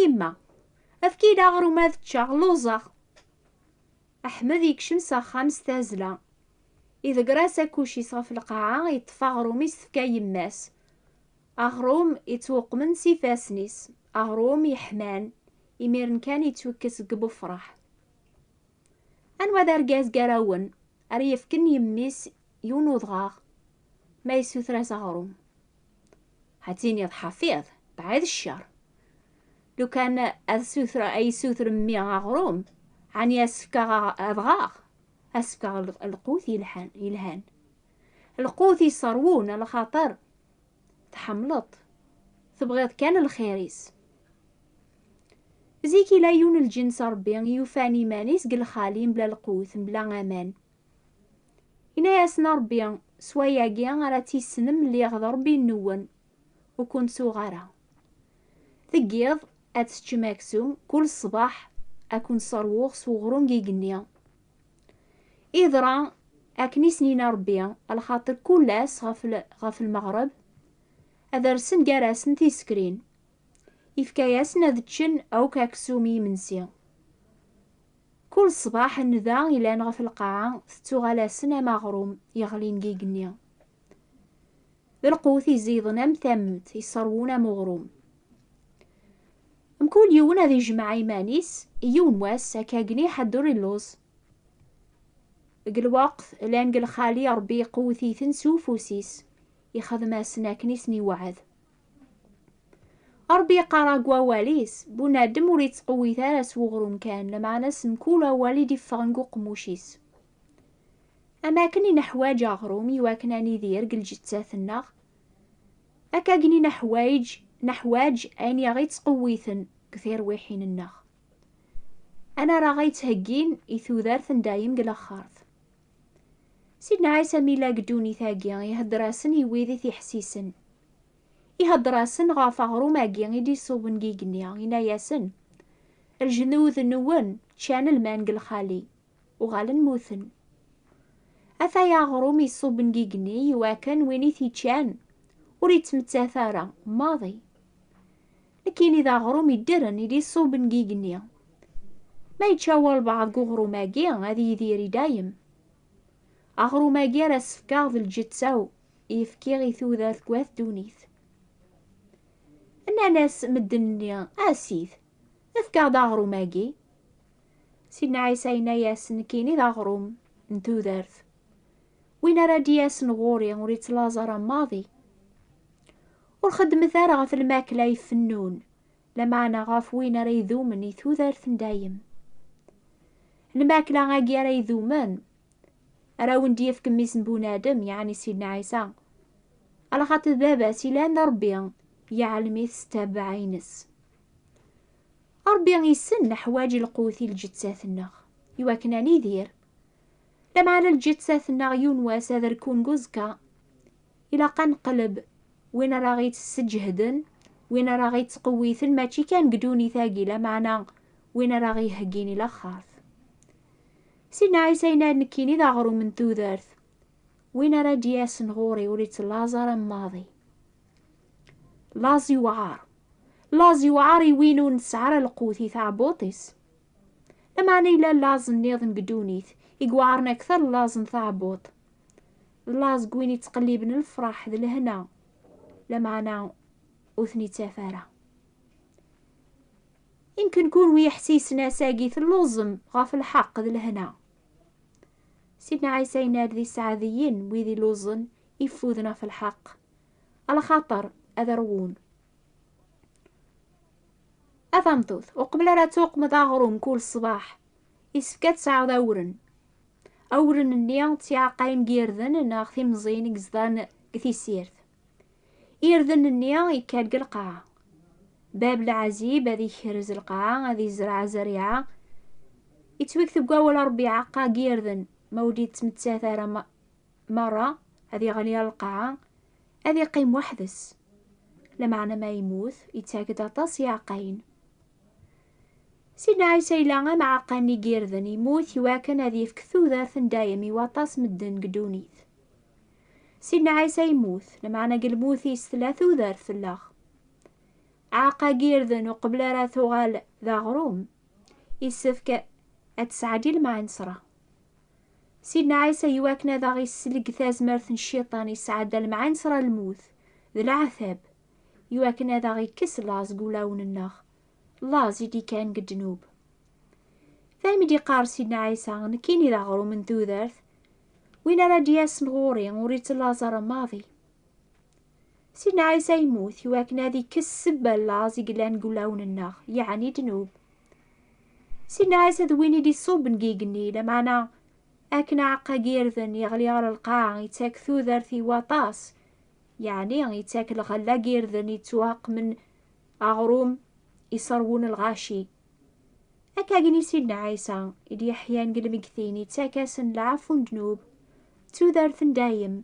أيما أفكي دا غرو ماذ تشاغلوزا. أحمد يكشم ساخام ستازلا إذا قراس أكوشي صاف القاعة يطفى غرومي سفكا يماس. أغروم يتوق من سيفاسنيس، أغروم يحمان يميرن كان يتوكس قبو فرح. أنوا ذا رقاز قراون أريفكن يميس يونو ضغاغ ما يسوثراس أغروم. هاتيني حفيظ بعيد الشر، لو كان أسوثرا أي سوثر مي أغروم عني أسفكا أضغاغ أسفكا القوث يلهان القوث يصرون على خاطر تحملط تبغيض كان الخيريس. زيكي لا يون الجنس ربي يوفاني مانيس قل خالين بلا القوث بلا امان. إنا ياسنا ربي سوايا قيان على تيسنم اللي يغضر بي النون وكنت صغارة ثقيض أتسج ماكسوم كل صباح أكون صاروخ صغرون قيقنيا إذرا أكني سنين ربي الخاطر كلاس غف المغرب أدرسن قراسن تيسكرين يفكاياسن ذتشن أو كاكسومي منسي. كل صباح الندى إلى نغف القاعة ستغلاسن مغروم يغلين قيقنيا ذا القوث يزيضنا مثمت يصرونا مغروم. مكول يون هذي جمع يمانيس يون واس هكاقني حدور اللوز قل وقت لان قل خالي ربي قوثي ثنسو فوسيس يخدم سناكني سني وعد ربي قراقوا واليس بنادم وريت قوي ثالث وغروم كان لما ناس مكولا والدي فغنقو قموشيس. أماكني نحواج أغروم يواكناني ذير قل جتساث النغ أكاقني نحواج أين يغيت قويثن كثير ويحين النغ. أنا راغيت هجين إثوذارثن دايم قل خارث. سيدنا عيسى ميلا قدوني ثاقيا يهدراسن يويذي ثي حسيسن يهدراسن غافا غروما قيان يدي صوبن قيقنيا يناياسن الجنوذ النون تشان المان قل خالي وغالن موثن أثا يا غرومي صوبن قيقني يواكن ويني ثي تشان وريت متاثارة ماضي لكن إذا غرومي درن يدي صوبن قيقنيا ما يتشاور بعض غروما قيان هذي يديري دايم أغروما قيان سفكاغ الجتساو يفكيغي ثوذا ثقواث دونيث. أنا ناس مدنيا آسيث افكا داغرو ماقي سيدنا عيسى ياسن كيني داغروم نتو ذارث وين رادي ياسن غوري وريت لازارا ماضي والخدمة ثارة غف الماكلة يفنون لمعنا غاف وين ريذومن يثو ذارث دايم الماكلة غاقي ريذومن أراون ديف كميس بونادم يعني سيدنا عيسى على خاطر بابا سيلان ربي يعلمي ستابع عينس ربي يسن حواجي القوثي الجتساث النغ يواكناني دير لما على الجتساث النغ يونواس هذا ركون قزكا إلا قنقلب وين راغيت السجهدن وين راغيت قويثن ماشي كان قدوني ثاقيلة معنا وين راغي هقيني لخاث. سيدنا عيسى نكيني ذا غرو من ذو ذارث وين رادي ياسن غوري وريت لازار ماضي لازي وعار وينو نسعر القوثي ثعبوطيس لما نيلا لازم نيضن قدونيث يقوارنا أكثر لازم ثعبوط لاز قويني تقليبن الفرح ذي لهنا لما أنا أثني تافارة يمكن كون ويحسيسنا ساقيث اللوزم غاف الحق ذي لهنا. سيدنا عيسى يناد ذي السعاديين ويذي لوزن يفوذنا في الحق على خاطر أذرون أفهمتوث وقبل لا توق مضاغروم كل صباح يسفكات سعود أورن النيان تيعقايم جيرذن ناغثي مزين قزدان كثي سيرث يرذن النيان يكاد القاعة باب العزيب هذي يخرز القاعة هذي زرع زريعة يتوكثب قاول أربعة قا جيرذن مودي تمتساثارة مرة هذي غنية القاعة هذي قيم وحدس لمعنى ما يموت يتاكد عطاس يعقين. سيدنا عيسى إلا مع قاني جيرذن يموت يواكن هذي يفكثو ذارثن دايم يواطاس مدن قدونيث. سيدنا عيسى يموت لمعنى قلموثي ثلاثو ذارث اللاخ عاقا قيرذن وقبل راه ثغال ذا غروم يسفك أتسعدي المعنصرة. سيدنا عيسى يواكنا ذا غي السلق ثازمرث الشيطان يسعد المعنصرة الموت ذا العذاب يواكنا ذا غي كس لاز قولاون الناخ لاز يدي كان قد جنوب. ثامي دي قار سيدنا عيسى نكيني ذا غرو من ذوذرث وين راه دياس نغوري وريت لازر ماضي. سيدنا عيسى يموت يواكنا ذي كس سبا لاز يقلان قولاون الناخ يعني جنوب. سيدنا عيسى ذويني دي صوب نقيقني لمعنا أكنا عقا قيرذن يغلي على القاع يتاك ثوذرثي واطاس يعني يتاك الغلا قيرذن يتواق من أغروم يصرون الغاشي. أكا قني سيدنا عيسى إدي أحيان قل مكثين يتاكاسن العفو جنوب توذرث دايم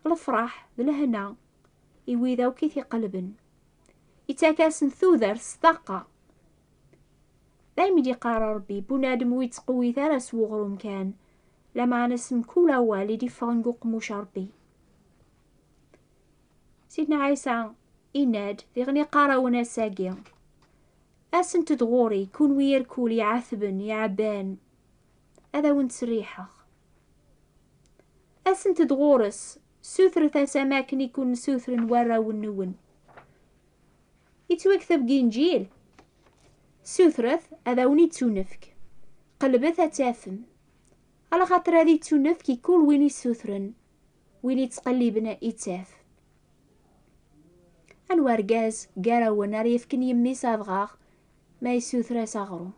الفرح بالهنا يويذا وكيثي قلبن يتاكاسن ثوذرث ثقة. دايما دي قرار ربي بنادم ويتقوي ثرس وغروم كان لما نسم كولا والدي فانقوق مشاربي. سيدنا عيسى إناد ذي غني قاراونا ساقيا أسن تدغوري كون ويركول يعثبن يعبان هذا وانت ريحة أسن تدغورس سوثر سماكن يكون سوثر ورا والنون يتوكثب جينجيل سوثرث هذا وني تونفك قلبث تافم على خاطر هذه تونفك يكون وين يسوثرن وين يتقلبنا إتاف. أنوارقاز قارا ونار يفكن يمي صادغاغ ما يسوثرا صغرو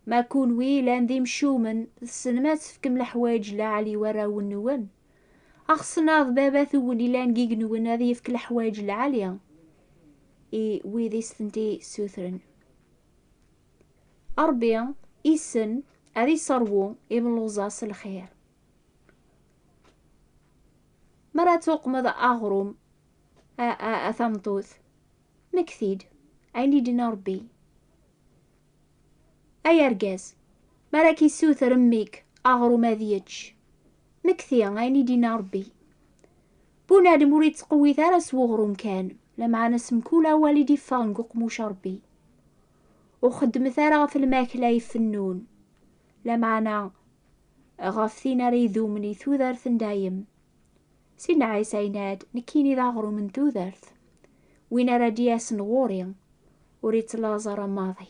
ما كون ويلان ذي مشومن السنمات فكم الحوايج لا علي ورا والنون أخصناض بابا ثوني لان قيق نون هذي يفك الحوايج العالية ويذي ستنتي سوثرن أربيا إيسن هذي صرو ابن لوزاس الخير مرا توقمض أغروم أثمطوث مكثيد عيني دينا ربي أي أرقاز مراكي سوثر أميك أغرو ماذيتش مكثيا عيني دينا ربي بنادم وريد تقوي ثارس وغروم كان لما نسم كولا والدي فانقوق مشربي وخدم ثارا في الماكلة يفنون لمعنا غافثين ريذو مني ثوذرث دايم. سيدنا عيسى يناد نكيني ذا غرو من ثوذرث وين رادياس نغوري وريت لازر ماضي.